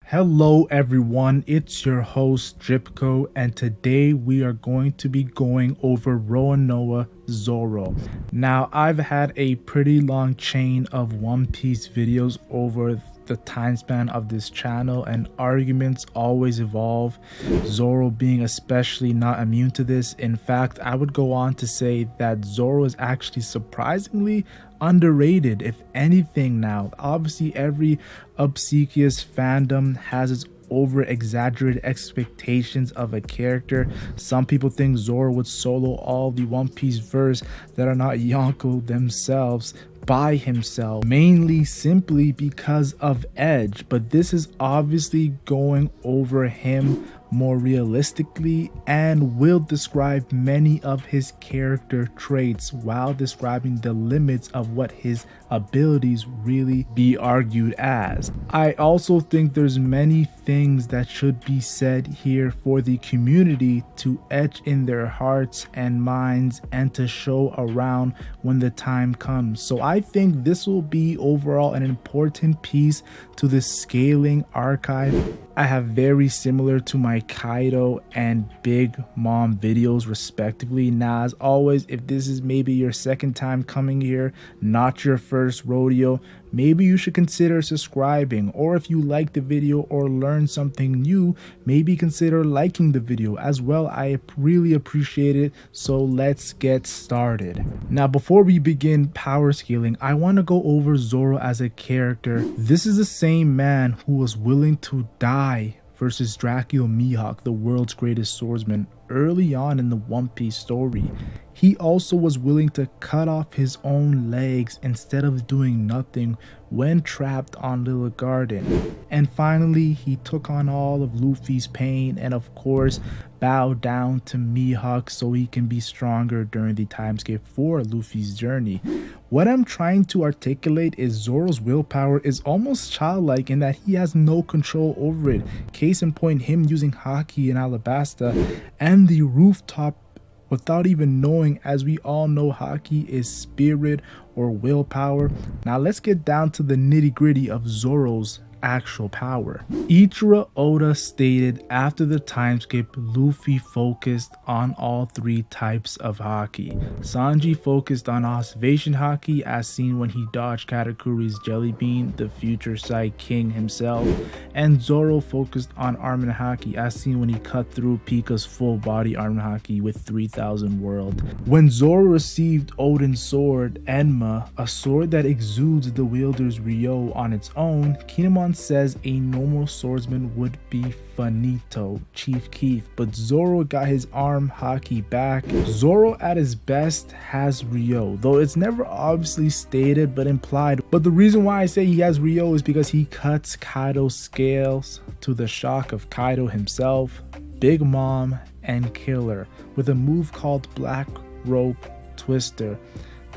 Hello everyone, it's your host Dripko, and today we are going to be going over Roronoa Zoro. Now, I've had a pretty long chain of One Piece videos over the time span of this channel, and arguments always evolve, Zoro being especially not immune to this. In fact, I would go on to say that Zoro is actually surprisingly underrated, if anything. Now, obviously every obsequious fandom has its over exaggerated expectations of a character. Some people think Zoro would solo all the One Piece verse that are not Yonko themselves by himself, mainly simply because of Edge, but this is obviously going over him more realistically and will describe many of his character traits while describing the limits of what his abilities really be argued as. I also think there's many things that should be said here for the community to etch in their hearts and minds and to show around when the time comes. So I think this will be overall an important piece to the scaling archive. I have very similar to my Kaido and Big Mom videos respectively. Now, as always, if this is maybe your second time coming here, not your first rodeo, maybe you should consider subscribing, or if you like the video or learn something new, maybe consider liking the video as well. I really appreciate it. So let's get started. Now, before we begin power scaling, I want to go over Zoro as a character. This is the same man who was willing to die versus Dracule Mihawk, the world's greatest swordsman, early on in the One Piece story. He also was willing to cut off his own legs instead of doing nothing when trapped on Little Garden. And finally, he took on all of Luffy's pain and of course bowed down to Mihawk so he can be stronger during the time skip for Luffy's journey. What I'm trying to articulate is Zoro's willpower is almost childlike in that he has no control over it. Case in point, him using Haki in Alabasta and the rooftop without even knowing, as we all know Haki is spirit or willpower. Now let's get down to the nitty-gritty of Zoro's actual power. Ichiro Oda stated after the time skip, Luffy focused on all three types of Haki. Sanji focused on observation Haki, as seen when he dodged Katakuri's jelly bean, the future Psy King himself, and Zoro focused on armor Haki, as seen when he cut through Pika's full body armor Haki with 3000 world. When Zoro received Odin's sword, Enma, a sword that exudes the wielder's Ryo on its own, Kinemon says a normal swordsman would be finito, Chief Keef, but Zoro got his arm Haki back. Zoro at his best has Ryo, though it's never obviously stated but implied. But the reason why I say he has Ryo is because he cuts Kaido's scales to the shock of Kaido himself, Big Mom, and Killer with a move called Black Rope Twister.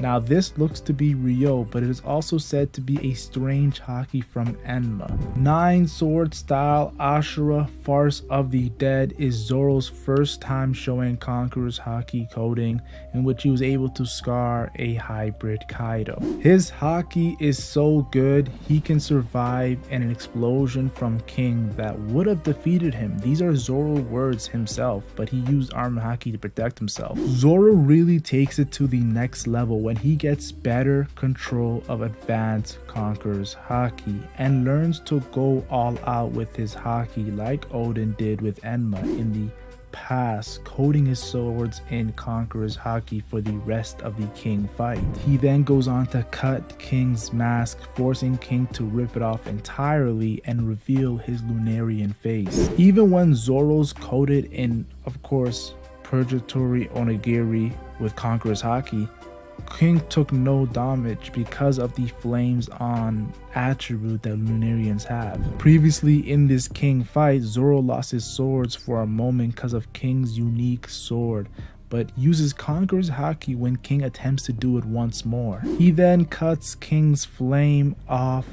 Now this looks to be Ryo, but it is also said to be a strange Haki from Enma. 9 Sword Style Ashura Farce of the Dead is Zoro's first time showing Conqueror's Haki coding, in which he was able to scar a hybrid Kaido. His Haki is so good, he can survive an explosion from King that would have defeated him. These are Zoro words himself, but he used armor Haki to protect himself. Zoro really takes it to the next level when he gets better control of advanced Conqueror's Haki and learns to go all out with his Haki like Odin did with Enma in the past, coating his swords in Conqueror's Haki for the rest of the King fight. He then goes on to cut King's mask, forcing King to rip it off entirely and reveal his Lunarian face. Even when Zoro's coated in, of course, Purgatory Onigiri with Conqueror's Haki, King took no damage because of the flames on attribute that Lunarians have. Previously in this King fight, Zoro lost his swords for a moment because of King's unique sword, but uses Conqueror's Haki when King attempts to do it once more. He then cuts King's flame off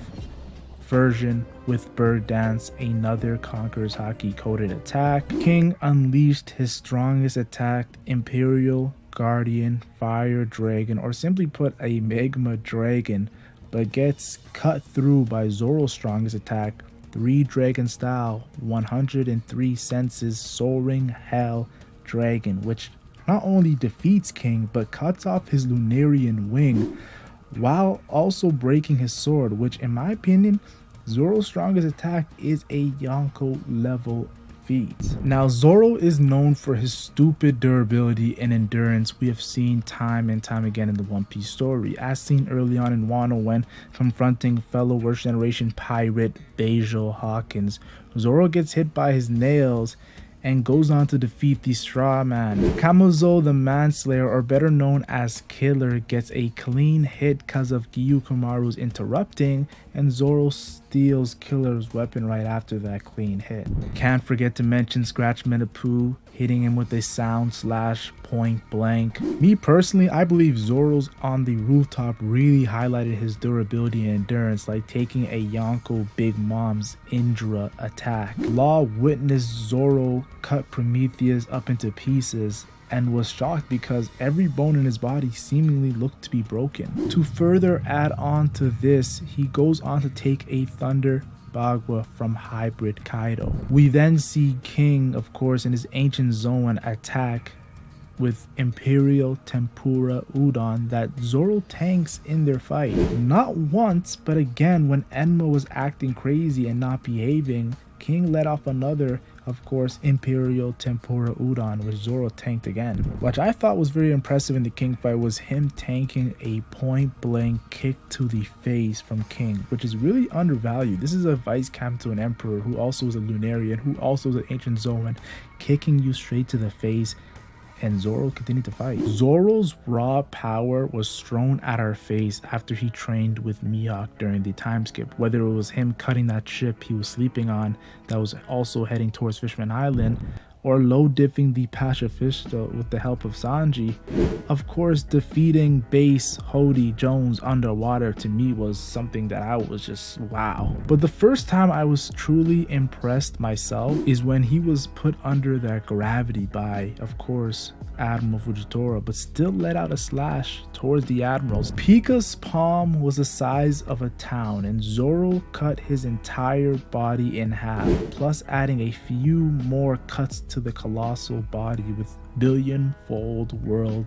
version with Bird Dance, another Conqueror's Haki coded attack. King unleashed his strongest attack, Imperial Guardian Fire Dragon, or simply put a Magma Dragon, but gets cut through by Zoro's strongest attack, 3 dragon style, 103 senses soaring hell dragon, which not only defeats King but cuts off his Lunarian wing while also breaking his sword, which in my opinion, Zoro's strongest attack is a Yonko level feat. Now Zoro is known for his stupid durability and endurance we have seen time and time again in the One Piece story, as seen early on in Wano when confronting fellow Worst Generation pirate Basil Hawkins. Zoro gets hit by his nails and goes on to defeat the Straw Man. Kamuzo the Manslayer, or better known as Killer, gets a clean hit because of Gyukumaru's interrupting, and Zoro steals Killer's weapon right after that clean hit. Can't forget to mention Scratch Menapoo hitting him with a sound slash point blank. Me personally, I believe Zoro's on the rooftop really highlighted his durability and endurance, like taking a Yonko Big Mom's Indra attack. Law witnessed Zoro cut Prometheus up into pieces and was shocked because every bone in his body seemingly looked to be broken. To further add on to this, he goes on to take a Thunder Bagua from Hybrid Kaido. We then see King, of course, in his ancient Zoan attack with Imperial Tempura Udon that Zoro tanks in their fight. Not once, but again when Enma was acting crazy and not behaving, King let off another, of course, Imperial Tempura Udon, which Zoro tanked again. What I thought was very impressive in the King fight was him tanking a point blank kick to the face from King, which is really undervalued. This is a vice captain to an emperor who also is a Lunarian, who also is an ancient Zoan, kicking you straight to the face, and Zoro continued to fight. Zoro's raw power was thrown at our face after he trained with Mihawk during the time skip, whether it was him cutting that ship he was sleeping on that was also heading towards Fishman Island, or low dipping the Pacifista with the help of Sanji. Of course, defeating base Hody Jones underwater to me was something that I was just wow. But the first time I was truly impressed myself is when he was put under that gravity by, of course, Admiral Fujitora, but still let out a slash towards the admirals. Pika's palm was the size of a town, and Zoro cut his entire body in half, plus adding a few more cuts to the colossal body with billion-fold world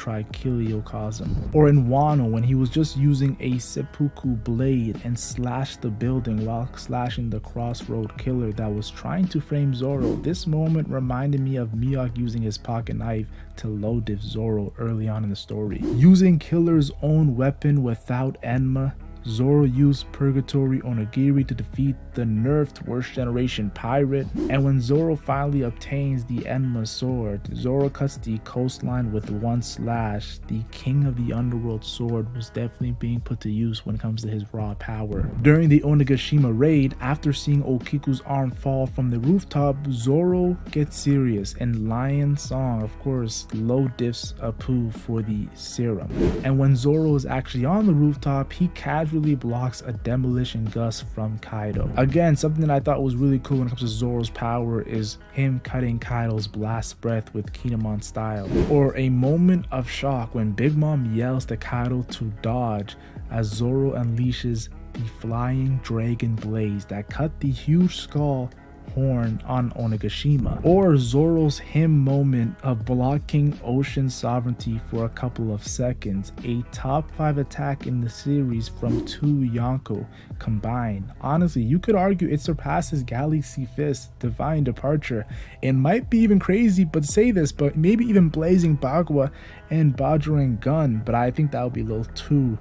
trichiliocosm. Or in Wano when he was just using a seppuku blade and slashed the building while slashing the crossroad killer that was trying to frame Zoro. This moment reminded me of Mihawk using his pocket knife to low diff Zoro early on in the story. Using Killer's own weapon without Enma, Zoro used Purgatory Onigiri to defeat the nerfed Worst Generation pirate, and when Zoro finally obtains the Enma sword, Zoro cuts the coastline with one slash. The King of the Underworld sword was definitely being put to use when it comes to his raw power. During the Onigashima raid, after seeing Okiku's arm fall from the rooftop, Zoro gets serious, and Lion Song, of course, low diffs Apu for the serum. And when Zoro is actually on the rooftop, he casually blocks a demolition gust from Kaido. Again, something that I thought was really cool when it comes to Zoro's power is him cutting Kaido's blast breath with Kinemon style. Or a moment of shock when Big Mom yells to Kaido to dodge as Zoro unleashes the flying dragon blaze that cut the huge skull horn on Onigashima. Or Zoro's him moment of blocking ocean sovereignty for a couple of seconds, a top 5 attack in the series from 2 Yonko combined. Honestly, you could argue it surpasses Galaxy Fist, Divine Departure. It might be even crazy but say this, but maybe even Blazing Bagua and Bajorang Gun, but I think that would be a little too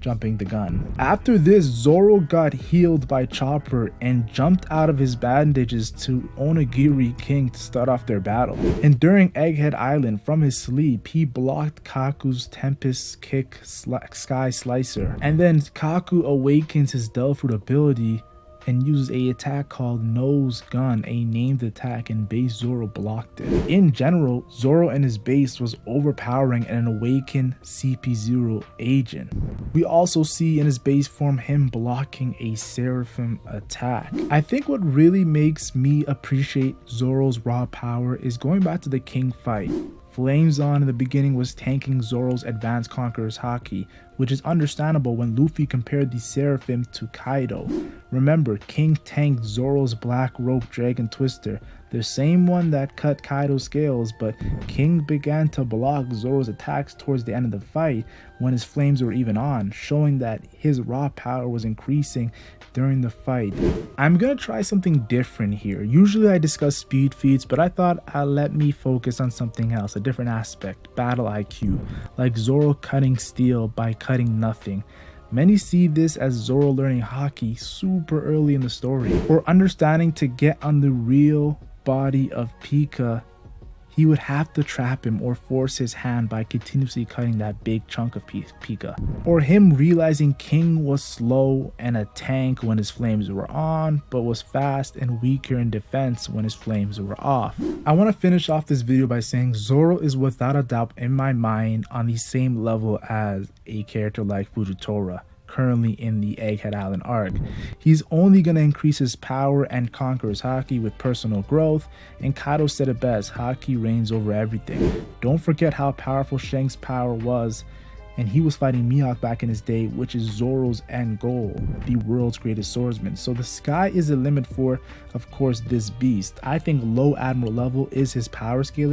jumping the gun. After this, Zoro got healed by Chopper and jumped out of his bandages to Onigiri King to start off their battle. And during Egghead Island, from his sleep, he blocked Kaku's Tempest Kick Sky Slicer. And then Kaku awakens his Delphoid ability and uses a attack called Nose Gun, a named attack, and base Zoro blocked it. In general, Zoro and his base was overpowering and an awakened CP0 agent. We also see in his base form him blocking a Seraphim attack. I think what really makes me appreciate Zoro's raw power is going back to the King fight. Flames On in the beginning was tanking Zoro's Advanced Conqueror's Haki, which is understandable when Luffy compared the Seraphim to Kaido. Remember, King tanked Zoro's Black Rope Dragon Twister, the same one that cut Kaido's scales, but King began to block Zoro's attacks towards the end of the fight when his flames were even on, showing that his raw power was increasing during the fight. I'm gonna try something different here. Usually I discuss speed feats, but I thought let me focus on something else, a different aspect, battle IQ, like Zoro cutting steel by cutting nothing. Many see this as Zoro learning Haki super early in the story, or understanding to get on the real body of Pika, he would have to trap him or force his hand by continuously cutting that big chunk of Pika. Or him realizing King was slow and a tank when his flames were on, but was fast and weaker in defense when his flames were off. I want to finish off this video by saying Zoro is without a doubt in my mind on the same level as a character like Fujitora, currently in the Egghead Island arc. He's only going to increase his power and conquer his Haki with personal growth, and Kaido said it best, Haki reigns over everything. Don't forget how powerful Shank's power was, and he was fighting Mihawk back in his day, which is Zoro's end goal, the world's greatest swordsman. So the sky is the limit for, of course, this beast. I think low admiral level is his power scaling